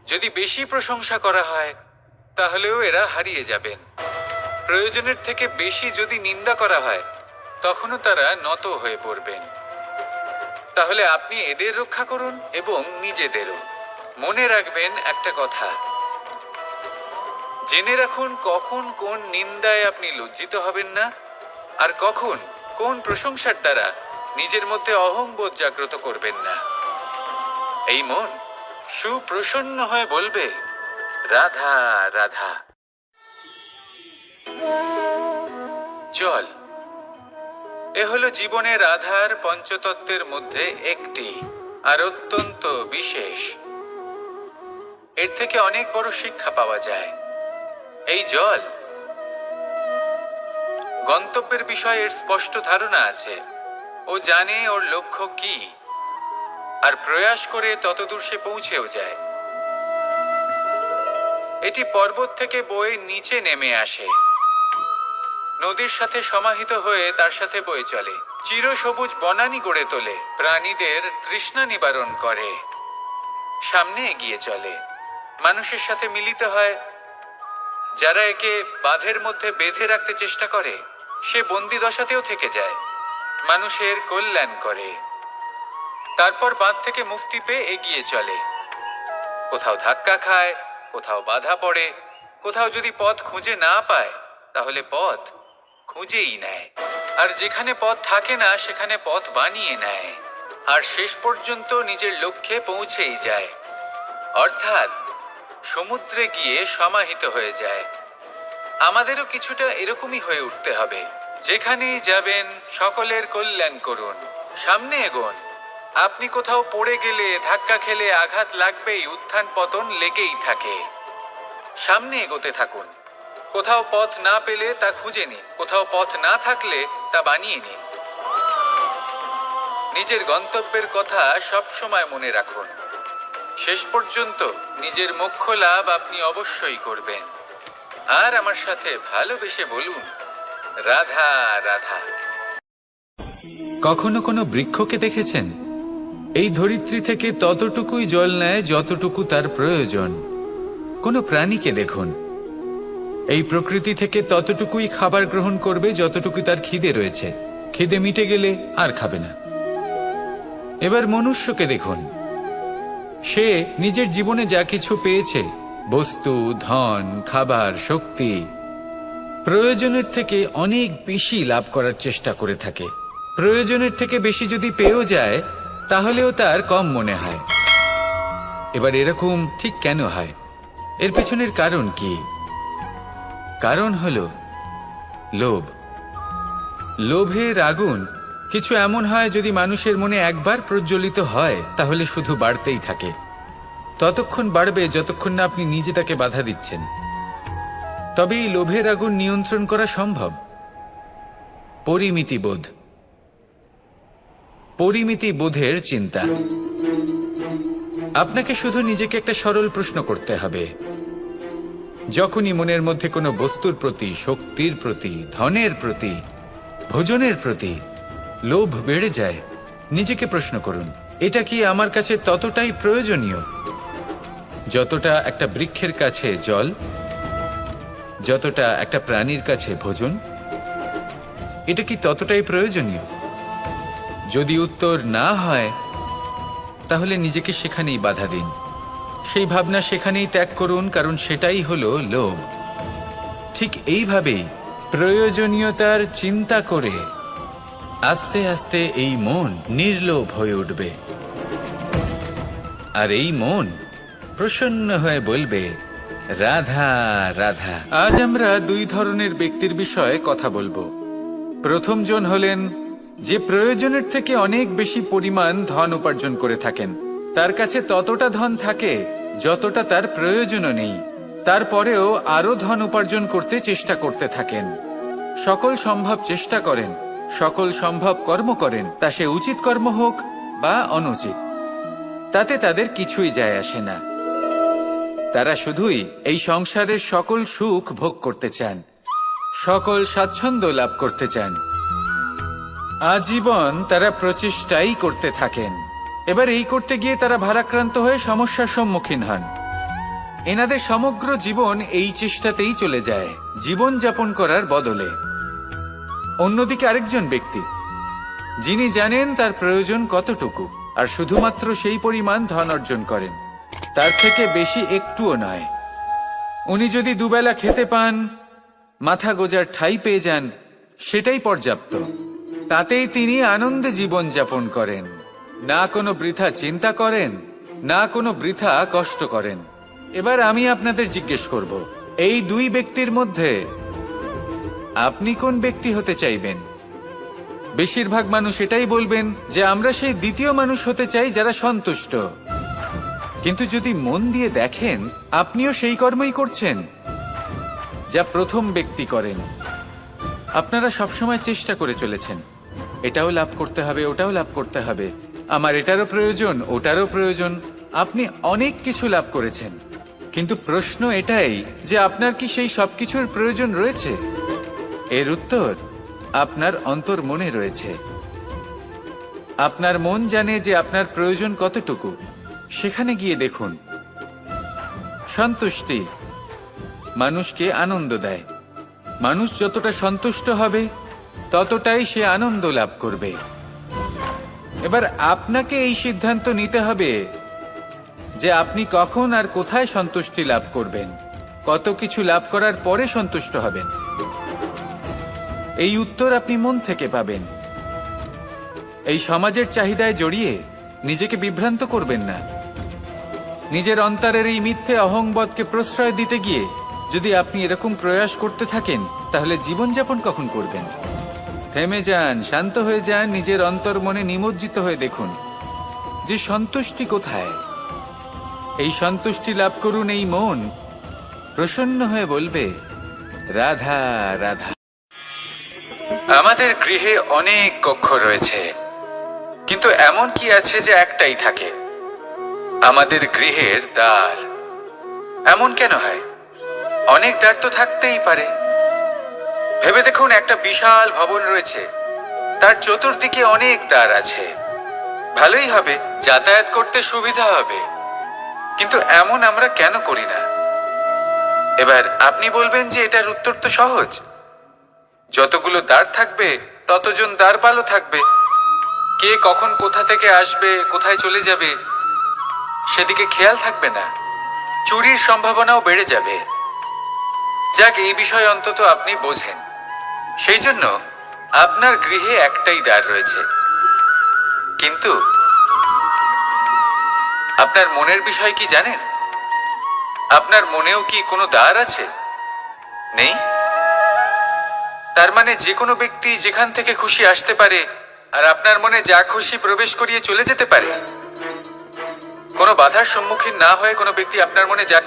যদি বেশি প্রশংসা করা হয় তাহলেও এরা হারিয়ে যাবেন। প্রয়োজনের থেকে বেশি যদি নিন্দা করা হয় তখনও তারা নত হয়ে পড়বেন। তাহলে আপনি এদের রক্ষা করুন এবং নিজেদেরও। মনে রাখবেন একটা কথা, জেনে রাখুন কখন কোন নিন্দায় আপনি লজ্জিত হবেন না, আর কখন কোন প্রশংসার দ্বারা নিজের মধ্যে অহংবোধ জাগ্রত করবেন না। এই মন সুপ্রসন্ন হয়ে বলবে, রাধা রাধা। জল এ হলো জীবনের আধার পঞ্চতত্ত্বের মধ্যে একটি, আর অত্যন্ত বিশেষ। এর থেকে অনেক বড় শিক্ষা পাওয়া যায়। এই জল গন্তব্যের বিষয়ে এর স্পষ্ট ধারণা আছে। ও জানে ওর লক্ষ্য কি, আর প্রয়াস করে ততদূর সে পৌঁছেও যায়। এটি পর্বত থেকে বয়ে নিচে নেমে আসে, নদীর সাথে সমাহিত হয়ে তার সাথে বয়ে চলে, চিরসবুজ বনানী গড়ে তোলে, প্রাণীদের তৃষ্ণা নিবারণ করে, সামনে এগিয়ে চলে, মানুষের সাথে মিলিত হয়। যারা একে বাঁধের মধ্যে বেঁধে রাখতে চেষ্টা করে সে বন্দি দশাতেও থেকে যায়, মানুষের কল্যাণ করে। তারপর বাঁধ থেকে মুক্তি পেয়ে এগিয়ে চলে, কোথাও ধাক্কা খায়, কোথাও বাধা পড়ে, কোথাও যদি পথ খুঁজে না পায় তাহলে পথ খুঁজেই নেয়, আর যেখানে পথ থাকে না সেখানে পথ বানিয়ে নেয়, আর শেষ পর্যন্ত নিজের লক্ষ্যে পৌঁছেই যায়, অর্থাৎ সমুদ্রে গিয়ে সমাহিত হয়ে যায়। আমাদেরও কিছুটা এরকমই হয়ে উঠতে হবে। যেখানেই যাবেন সকলের কল্যাণ করুন, সামনে এগোন। আপনি কোথাও পড়ে গেলে, ধাক্কা খেলে আঘাত লাগবেই, উত্থান পতন লেগেই থাকে। সামনে এগোতে থাকুন। কোথাও পথ না পেলে তা খুঁজে নিন, কোথাও পথ না থাকলে তা বানিয়ে নিন। নিজের গন্তব্যের কথা সব সময় মনে রাখুন। শেষ পর্যন্ত নিজের মোক্ষ লাভ আপনি অবশ্যই করবেন। আর আমার সাথে ভালোবেসে বলুন, রাধা রাধা। কখনো কোনো বৃক্ষকে দেখেছেন? এই ধরিত্রী থেকে ততটুকুই জল নেয় যতটুকু তার প্রয়োজন। কোনো প্রাণীকে দেখুন, এই প্রকৃতি থেকে ততটুকুই খাবার গ্রহণ করবে যতটুকু তার খিদে রয়েছে। খিদে মিটে গেলে আর খাবে না। এবার মনুষ্যকে দেখুন, সে নিজের জীবনে যা কিছু পেয়েছে, বস্তু, ধন, খাবার, শক্তি, প্রয়োজনের থেকে অনেক বেশি লাভ করার চেষ্টা করে থাকে। প্রয়োজনের থেকে বেশি যদি পেয়েও যায় তাহলেও তার কম মনে হয়। এবার এরকম ঠিক কেন হয়? এর পেছনের কারণ কি? কারণ হলো লোভ। লোভের আগুন কিছু এমন হয়, যদি মানুষের মনে একবার প্রজ্বলিত হয় তাহলে শুধু বাড়তেই থাকে। ততক্ষণ বাড়বে যতক্ষণ না আপনি নিজে তাকে বাধা দিচ্ছেন। তবে এই লোভের আগুন নিয়ন্ত্রণ করা সম্ভব। পরিমিতিবোধ, পরিমিতিবোধের চিন্তা। আপনাকে শুধু নিজেকে একটা সরল প্রশ্ন করতে হবে। যখনই মনের মধ্যে কোনো বস্তুর প্রতি, শক্তির প্রতি, ধনের প্রতি, ভোজনের প্রতি লোভ বেড়ে যায়, নিজেকে প্রশ্ন করুন, এটা কি আমার কাছে ততটাই প্রয়োজনীয় যতটা একটা বৃক্ষের কাছে জল, যতটা একটা প্রাণীর কাছে ভোজন? এটা কি ততটাই প্রয়োজনীয়? যদি উত্তর না হয় তাহলে নিজেকে সেখানেই বাধা দিন, সেই ভাবনা সেখানেই ত্যাগ করুন, কারণ সেটাই হলো লোভ। ঠিক এইভাবেই প্রয়োজনীয়তার চিন্তা করে আস্তে আস্তে এই মন নির্লোভ হয়ে উঠবে, আর এই মন প্রসন্ন হয়ে বলবে, রাধা রাধা। আজ আমরা দুই ধরনের ব্যক্তির বিষয়ে কথা বলবো। প্রথম জন হলেন যে প্রয়োজনের থেকে অনেক বেশি পরিমাণ ধন উপার্জন করে থাকেন। তার কাছে ততটা ধন থাকে যতটা তার প্রয়োজনও নেই, তারপরেও আরো ধন উপার্জন করতে চেষ্টা করতে থাকেন। সকল সম্ভব চেষ্টা করেন, সকল সম্ভব কর্ম করেন, তা সে উচিত কর্ম হোক বা অনুচিত, তাতে তাদের কিছুই যায় আসে না। তারা শুধুই এই সংসারের সকল সুখ ভোগ করতে চান, সকল স্বাচ্ছন্দ্য লাভ করতে চান। আজীবন তারা প্রচেষ্টাই করতে থাকেন। এবার এই করতে গিয়ে তারা ভারাক্রান্ত হয়ে সমস্যার সম্মুখীন হন। এনাদের সমগ্র জীবন এই চেষ্টাতেই চলে যায় জীবন যাপন করার বদলে। অন্যদিকে আরেকজন ব্যক্তি যিনি জানেন তার প্রয়োজন কতটুকু আর শুধুমাত্র সেই পরিমাণ ধন অর্জন করেন, তার থেকে বেশি একটুও নয়। উনি যদি দুবেলা খেতে পান, মাথা গোজার ঠাঁই পেয়ে যান, সেটাই পর্যাপ্ত। তাতেই তিনি আনন্দে জীবন যাপন করেন, না কোনো বৃথা চিন্তা করেন, না কোনো বৃথা কষ্ট করেন। এবার আমি আপনাদের জিজ্ঞেস করব, এই দুই ব্যক্তির মধ্যে আপনি কোন ব্যক্তি হতে চাইবেন? বেশিরভাগ মানুষ এটাই বলবেন যে আমরা সেই দ্বিতীয় মানুষ হতে চাই যারা সন্তুষ্ট। কিন্তু যদি মন দিয়ে দেখেন, আপনিও সেই কর্মই করছেন যা প্রথম ব্যক্তি করেন। আপনারা সবসময় চেষ্টা করে চলেছেন, এটাও লাভ করতে হবে, ওটাও লাভ করতে হবে, আমার এটারও প্রয়োজন, ওটারও প্রয়োজন। আপনি অনেক কিছু লাভ করেছেন, কিন্তু প্রশ্ন এটাই যে আপনার কি সেই সবকিছুর প্রয়োজন রয়েছে? এর উত্তর আপনার অন্তর্মনে রয়েছে। আপনার মন জানে যে আপনার প্রয়োজন কতটুকু। সেখানে গিয়ে দেখুন। সন্তুষ্টি মানুষকে আনন্দ দেয়। মানুষ যতটা সন্তুষ্ট হবে ততটাই সে আনন্দ লাভ করবে। এবার আপনাকে এই সিদ্ধান্ত নিতে হবে যে আপনি কখন আর কোথায় সন্তুষ্টি লাভ করবেন, কত কিছু লাভ করার পরে সন্তুষ্ট হবেন। এই উত্তর আপনি মন থেকে পাবেন। এই সমাজের চাহিদায় জড়িয়ে নিজেকে বিভ্রান্ত করবেন না। নিজের অন্তরের এই মিথ্যে অহংবোধকে প্রশ্রয় দিতে গিয়ে যদি আপনি এরকম প্রয়াস করতে থাকেন, তাহলে জীবনযাপন কখন করবেন? থেমে যান, শান্ত হয়ে যান, নিজের অন্তর্মনে নিমজ্জিত হয়ে দেখুন যে সন্তুষ্টি কোথায়। এই সন্তুষ্টি লাভ করুন। এই মন প্রসন্ন হয়ে বলবে, রাধা রাধা। আমাদের গৃহে অনেক কক্ষ রয়েছে, কিন্তু এমন কি আছে যে একটাই থাকে? আমাদের গৃহের দ্বার। এমন কেন হয়? অনেক দ্বার তো থাকতেই পারে। ভেবে দেখুন, একটা বিশাল ভবন রয়েছে, তার চতুর্দিকে অনেক দ্বার আছে। ভালোই হবে, যাতায়াত করতে সুবিধা হবে, কিন্তু এমন আমরা কেন করি না? এবার আপনি বলবেন যে এটার উত্তর তো সহজ। যতগুলো দ্বার থাকবে ততজন দ্বারপালও থাকবে। কে কখন কোথা থেকে আসবে, কোথায় চলে যাবে সেদিকে খেয়াল থাকবে না। চুরির সম্ভাবনাও বেড়ে যাবে। যাক, এই বিষয়ে অন্তত আপনি বোঝেন। সেই জন্য আপনার গৃহে একটাই দ্বার রয়েছে। কিন্তু আপনার মনের বিষয় কি জানেন? আপনার মনেও কি কোনো দ্বার আছে? নেই? তার মানে যে কোনো ব্যক্তি যেখান থেকে খুশি আসতে পারে, আর আপনার মনে যা খুশি প্রবেশ করিয়ে চলে যেতে পারে। কোনো বাধার সম্মুখীন না হয়ে কোনো ব্যক্তি আপনার মনে যা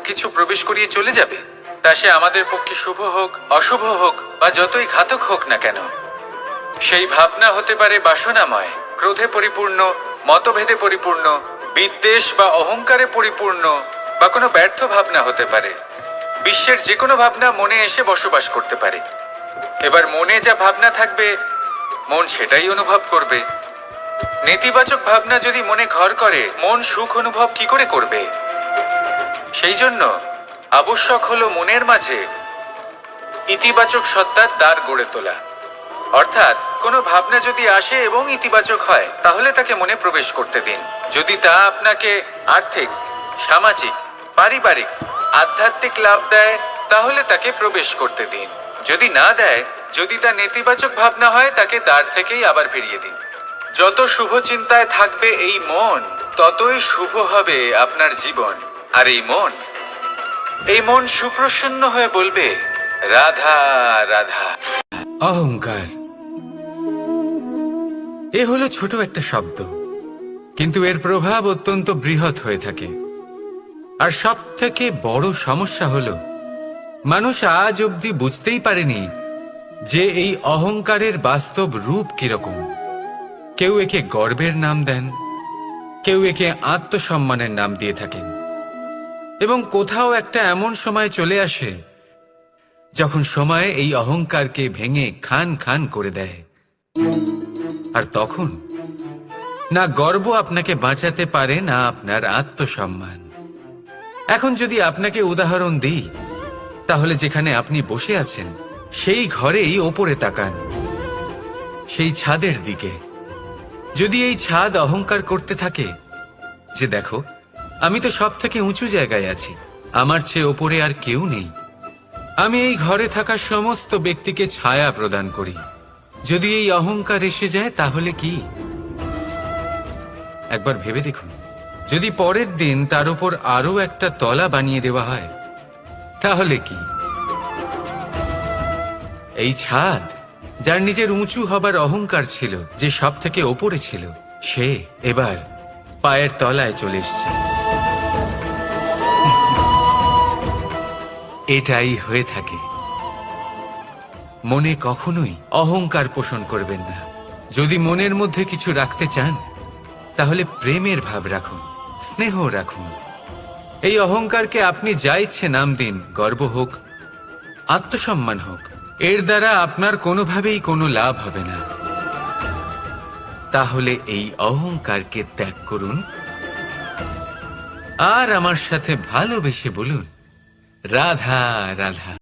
কিছু প্রবেশ করিয়ে চলে যাবে, তা সে আমাদের পক্ষে শুভ হোক, অশুভ হোক বা যতই ঘাতক হোক না কেন। সেই ভাবনা হতে পারে বাসনাময়, ক্রোধে পরিপূর্ণ, মতভেদে পরিপূর্ণ, বিদ্বেষ বা অহংকারে পরিপূর্ণ, বা কোনো ব্যর্থ ভাবনা হতে পারে। বিশ্বের যে কোনো ভাবনা মনে এসে বসবাস করতে পারে। এবার মনে যা ভাবনা থাকবে, মন সেটাই অনুভব করবে। নেতিবাচক ভাবনা যদি মনে ঘর করে, মন সুখ অনুভব কি করে করবে? সেই জন্য আবশ্যক হলো মনের মাঝে ইতিবাচক সত্তার দ্বার গড়ে তোলা। অর্থাৎ কোনো ভাবনা যদি আসে এবং ইতিবাচক হয়, তাহলে তাকে মনে প্রবেশ করতে দিন। যদি তা আপনাকে আর্থিক, সামাজিক, পারিবারিক, আধ্যাত্মিক লাভ দেয়, তাহলে তাকে প্রবেশ করতে দিন। যদি না দেয়, যদি তা নেতিবাচক ভাবনা হয়, তাকে দ্বার থেকেই আবার ফিরিয়ে দিন। যত শুভ চিন্তায় থাকবে এই মন, ততই শুভ হবে আপনার জীবন। আর এই মন সুপ্রসন্ন হয়ে বলবে, রাধা রাধা। অহংকার এ হলো ছোট একটা শব্দ, কিন্তু এর প্রভাব অত্যন্ত বৃহৎ হয়ে থাকে। আর সব থেকে বড় সমস্যা হলো, মানুষ আজ অবধি বুঝতেই পারেনি যে এই অহংকারের বাস্তব রূপ কিরকম। কেউ একে গর্বের নাম দেন, কেউ একে আত্মসম্মানের নাম দিয়ে থাকেন। এবং কোথাও একটা এমন সময় চলে আসে যখন সময় এই অহংকারকে ভেঙে খান খান করে দেয়। আর তখন না গর্ব আপনাকে বাঁচাতে পারে, না আপনার আত্মসম্মান। এখন যদি আপনাকে উদাহরণ দিই, তাহলে যেখানে আপনি বসে আছেন সেই ঘরেই ওপরে তাকান, সেই ছাদের দিকে। যদি এই ছাদ অহংকার করতে থাকে যে দেখো, আমি তো সব থেকে উঁচু জায়গায় আছি, আমার চেয়ে ওপরে আর কেউ নেই, আমি এই ঘরে থাকা সমস্ত ব্যক্তিকে ছায়া প্রদান করি, যদি এই অহংকার এসে যায় তাহলে কি? একবার ভেবে দেখুন, যদি পরের দিন তার উপর আরো একটা তলা বানিয়ে দেওয়া হয় তাহলে কি? এই ছাদ, যার নিজের উঁচু হবার অহংকার ছিল, যে সব থেকে ওপরে ছিল, সে এবার পায়ের তলায় চলে এসছে। এটাই হয়ে থাকে। মনে কখনোই অহংকার পোষণ করবেন না। যদি মনের মধ্যে কিছু রাখতে চান তাহলে প্রেমের ভাব রাখুন, স্নেহ রাখুন। এই অহংকারকে আপনি যা ইচ্ছে নাম দিন, গর্ব হোক, আত্মসম্মান হোক, এর দ্বারা আপনার কোনোভাবেই কোনো লাভ হবে না। তাহলে এই অহংকারকে ত্যাগ করুন আর আমার সাথে ভালোবেসে বলুন, রাধা রাধা।